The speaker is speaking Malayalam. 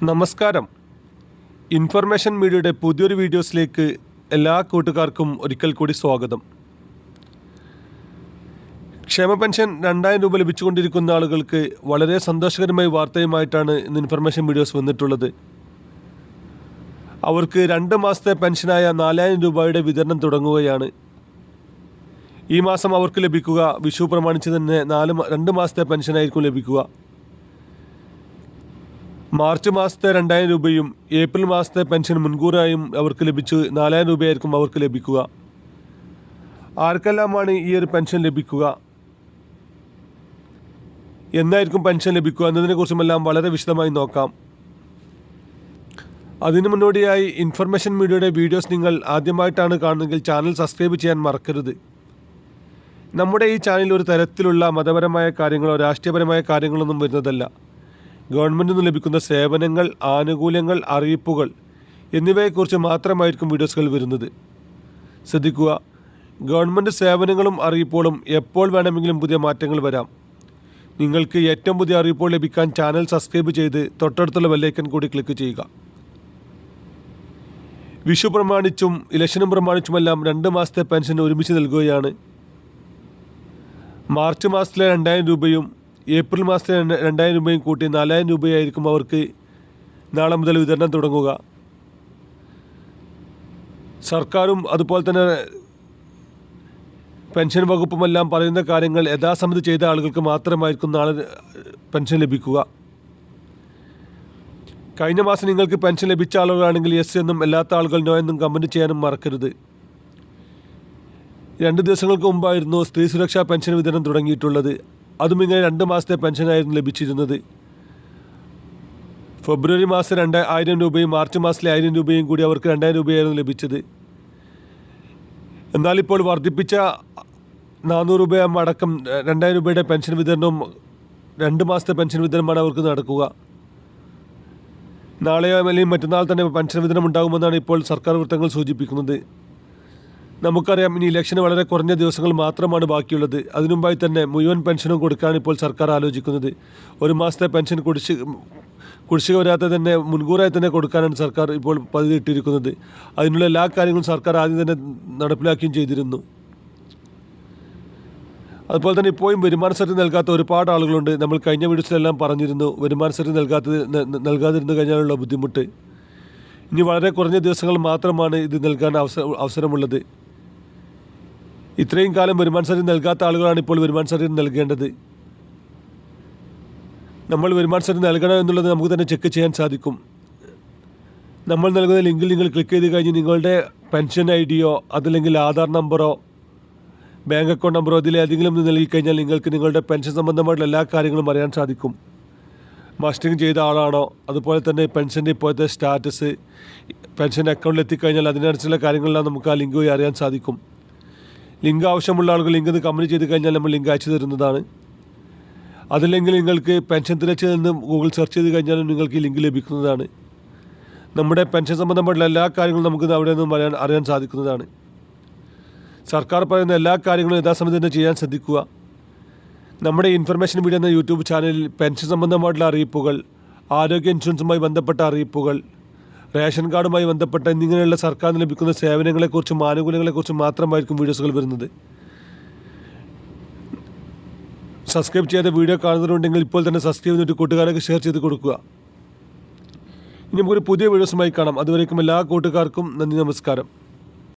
നമസ്കാരം. ഇൻഫർമേഷൻ മീഡിയയുടെ പുതിയൊരു വീഡിയോസിലേക്ക് എല്ലാ കൂട്ടുകാർക്കും ഒരിക്കൽ കൂടി സ്വാഗതം. ക്ഷേമ പെൻഷൻ 2000 രൂപ ലഭിച്ചുകൊണ്ടിരിക്കുന്ന ആളുകൾക്ക് വളരെ സന്തോഷകരമായ വാർത്തയുമായിട്ടാണ് ഇന്ന് ഇൻഫർമേഷൻ വീഡിയോസ് വന്നിട്ടുള്ളത്. അവർക്ക് 2 മാസത്തെ പെൻഷനായ 4000 രൂപയുടെ വിതരണം തുടങ്ങുകയാണ്. ഈ മാസം അവർക്ക് ലഭിക്കുക വിഷു പ്രമാണിച്ച് തന്നെ 2 മാസത്തെ പെൻഷനായിരിക്കും ലഭിക്കുക. മാർച്ച് മാസത്തെ 2000 രൂപയും ഏപ്രിൽ മാസത്തെ പെൻഷൻ മുൻകൂറായും അവർക്ക് ലഭിച്ച് 4000 രൂപയായിരിക്കും അവർക്ക് ലഭിക്കുക. ആർക്കെല്ലാമാണ് ഈ ഒരു പെൻഷൻ ലഭിക്കുക, എന്നായിരിക്കും പെൻഷൻ ലഭിക്കുക എന്നതിനെക്കുറിച്ചുമെല്ലാം വളരെ വിശദമായി നോക്കാം. അതിനു മുന്നോടിയായി ഇൻഫർമേഷൻ മീഡിയയുടെ വീഡിയോസ് നിങ്ങൾ ആദ്യമായിട്ടാണ് കാണുന്നതെങ്കിൽ ചാനൽ സബ്സ്ക്രൈബ് ചെയ്യാൻ മറക്കരുത്. നമ്മുടെ ഈ ചാനലിൽ ഒരു തരത്തിലുള്ള മതപരമായ കാര്യങ്ങളോ രാഷ്ട്രീയപരമായ കാര്യങ്ങളൊന്നും വരുന്നതല്ല. ഗവൺമെൻറ്റിൽ നിന്ന് ലഭിക്കുന്ന സേവനങ്ങൾ, ആനുകൂല്യങ്ങൾ, അറിയിപ്പുകൾ എന്നിവയെക്കുറിച്ച് മാത്രമായിരിക്കും വീഡിയോസുകൾ വരുന്നത്. ശ്രദ്ധിക്കുക, ഗവൺമെൻറ് സേവനങ്ങളും അറിയിപ്പുകളും എപ്പോൾ വേണമെങ്കിലും പുതിയ മാറ്റങ്ങൾ വരാം. നിങ്ങൾക്ക് ഏറ്റവും പുതിയ അറിയിപ്പുകൾ ലഭിക്കാൻ ചാനൽ സബ്സ്ക്രൈബ് ചെയ്ത് തൊട്ടടുത്തുള്ള ബെല്ലൈക്കൺ കൂടി ക്ലിക്ക് ചെയ്യുക. വിഷു പ്രമാണിച്ചും ഇലക്ഷനും പ്രമാണിച്ചുമെല്ലാം 2 മാസത്തെ പെൻഷൻ ഒരുമിച്ച് നൽകുകയാണ്. മാർച്ച് മാസത്തിലെ 2000 രൂപയും ഏപ്രിൽ മാസത്തിലെ 2000 രൂപയും കൂട്ടി 4000 രൂപയായിരിക്കും അവർക്ക് നാളെ മുതൽ വിതരണം തുടങ്ങുക. സർക്കാരും അതുപോലെ തന്നെ പെൻഷൻ വകുപ്പുമെല്ലാം പറയുന്ന കാര്യങ്ങൾ യഥാസമിതി ചെയ്ത ആളുകൾക്ക് മാത്രമായിരിക്കും നാളെ പെൻഷൻ ലഭിക്കുക. കഴിഞ്ഞ മാസം നിങ്ങൾക്ക് പെൻഷൻ ലഭിച്ച ആളുകളാണെങ്കിൽ യെസ് എന്നും അല്ലാത്ത ആളുകൾ നോ എന്നും കമൻറ്റ് ചെയ്യാനും മറക്കരുത്. 2 ദിവസങ്ങൾക്ക് മുമ്പായിരുന്നു സ്ത്രീ സുരക്ഷാ പെൻഷൻ വിതരണം തുടങ്ങിയിട്ടുള്ളത്. അതും ഇങ്ങനെ 2 മാസത്തെ പെൻഷനായിരുന്നു ലഭിച്ചിരുന്നത്. ഫെബ്രുവരി മാസം 2000 രൂപയും മാർച്ച് മാസത്തിലെ 1000 രൂപയും കൂടി അവർക്ക് 2000 രൂപയായിരുന്നു ലഭിച്ചത്. എന്നാലിപ്പോൾ വർദ്ധിപ്പിച്ച 400 രൂപ അടക്കം 2000 രൂപയുടെ പെൻഷൻ വിതരണവും 2 മാസത്തെ പെൻഷൻ വിതരണമാണ് അവർക്ക് നടക്കുക. നാളെയോ അല്ലെങ്കിൽ മറ്റന്നാൾ തന്നെ പെൻഷൻ വിതരണം ഉണ്ടാകുമെന്നാണ് ഇപ്പോൾ സർക്കാർ വൃത്തങ്ങൾ സൂചിപ്പിക്കുന്നത്. നമുക്കറിയാം, ഇനി ഇലക്ഷന് വളരെ കുറഞ്ഞ ദിവസങ്ങൾ മാത്രമാണ് ബാക്കിയുള്ളത്. അതിനുമുമ്പായി തന്നെ മുഴുവൻ പെൻഷനും കൊടുക്കാനാണ് ഇപ്പോൾ സർക്കാർ ആലോചിക്കുന്നത്. 1 മാസത്തെ പെൻഷൻ കുടിശ്ശിക വരാതെ തന്നെ മുൻകൂറായി തന്നെ കൊടുക്കാനാണ് സർക്കാർ ഇപ്പോൾ പദ്ധതി ഇട്ടിരിക്കുന്നത്. അതിനുള്ള എല്ലാ കാര്യങ്ങളും സർക്കാർ ആദ്യം തന്നെ നടപ്പിലാക്കുകയും ചെയ്തിരുന്നു. അതുപോലെ തന്നെ ഇപ്പോഴും വരുമാന സർട്ടിഫിക്കറ്റ് നൽകാത്ത ഒരുപാട് ആളുകളുണ്ട്. നമ്മൾ കഴിഞ്ഞ വീഡിയോസിലെല്ലാം പറഞ്ഞിരുന്നു വരുമാന സർട്ടിഫിക്കറ്റ് നൽകാതിരുന്നു കഴിഞ്ഞാലുള്ള ബുദ്ധിമുട്ട്. ഇനി വളരെ കുറഞ്ഞ ദിവസങ്ങൾ മാത്രമാണ് ഇത് നൽകാൻ അവസരമുള്ളത്. ഇത്രയും കാലം വരുമാന സർട്ടിഫിക്കറ്റ് നൽകാത്ത ആളുകളാണ് ഇപ്പോൾ വരുമാന സർട്ടിഫിക്കറ്റ് നൽകേണ്ടത്. നമ്മൾ വരുമാന സർട്ടിഫിക്കറ്റ് നൽകണം എന്നുള്ളത് നമുക്ക് തന്നെ ചെക്ക് ചെയ്യാൻ സാധിക്കും. നമ്മൾ നൽകുന്ന ലിങ്കിൽ നിങ്ങൾ ക്ലിക്ക് ചെയ്ത് കഴിഞ്ഞ് നിങ്ങളുടെ പെൻഷൻ ഐഡിയോ അതല്ലെങ്കിൽ ആധാർ നമ്പറോ ബാങ്ക് അക്കൗണ്ട് നമ്പറോ ഇതിലേതെങ്കിലും നൽകിക്കഴിഞ്ഞാൽ നിങ്ങൾക്ക് നിങ്ങളുടെ പെൻഷൻ സംബന്ധമായിട്ടുള്ള എല്ലാ കാര്യങ്ങളും അറിയാൻ സാധിക്കും. മസ്റ്ററിങ് ചെയ്ത ആളാണോ, അതുപോലെ തന്നെ പെൻഷൻ്റെ ഇപ്പോഴത്തെ സ്റ്റാറ്റസ്, പെൻഷൻ അക്കൗണ്ടിൽ എത്തിക്കഴിഞ്ഞാൽ അതിനനുസരിച്ചുള്ള കാര്യങ്ങളെല്ലാം നമുക്ക് ആ ലിങ്ക് വഴി അറിയാൻ സാധിക്കും. ലിങ്ക് ആവശ്യമുള്ള ആളുകൾ ലിങ്ക് ഒന്ന് കമൻറ്റ് ചെയ്ത് കഴിഞ്ഞാൽ നമ്മൾ ലിങ്ക് അയച്ചു തരുന്നതാണ്. അതില്ലെങ്കിൽ നിങ്ങൾക്ക് പെൻഷൻ തിരച്ചിൽ നിന്ന് ഗൂഗിൾ സെർച്ച് ചെയ്ത് കഴിഞ്ഞാലും നിങ്ങൾക്ക് ഈ ലിങ്ക് ലഭിക്കുന്നതാണ്. നമ്മുടെ പെൻഷൻ സംബന്ധമായിട്ടുള്ള എല്ലാ കാര്യങ്ങളും നമുക്ക് അവിടെ നിന്നും അറിയാൻ സാധിക്കുന്നതാണ്. സർക്കാർ പറയുന്ന എല്ലാ കാര്യങ്ങളും യഥാസമയത്ത് തന്നെ ചെയ്യാൻ ശ്രദ്ധിക്കുക. നമ്മുടെ ഇൻഫർമേഷൻ മീഡിയ എന്ന യൂട്യൂബ് ചാനലിൽ പെൻഷൻ സംബന്ധമായിട്ടുള്ള അറിയിപ്പുകൾ, ആരോഗ്യ ഇൻഷുറൻസുമായി ബന്ധപ്പെട്ട അറിയിപ്പുകൾ, റേഷൻ കാർഡുമായി ബന്ധപ്പെട്ട എന്നിങ്ങനെയുള്ള സർക്കാരിന് ലഭിക്കുന്ന സേവനങ്ങളെക്കുറിച്ചും ആനുകൂല്യങ്ങളെക്കുറിച്ചും മാത്രമായിരിക്കും വീഡിയോസുകൾ വരുന്നത്. സബ്സ്ക്രൈബ് ചെയ്ത വീഡിയോ കാണുന്നവരുണ്ടെങ്കിൽ ഇപ്പോൾ തന്നെ സബ്സ്ക്രൈബ് ചെയ്തിട്ട് കൂട്ടുകാരൊക്കെ ഷെയർ ചെയ്ത് കൊടുക്കുക. ഇനി നമുക്കൊരു പുതിയ വീഡിയോസുമായി കാണാം. അതുവരേക്കും എല്ലാ കൂട്ടുകാർക്കും നന്ദി, നമസ്കാരം.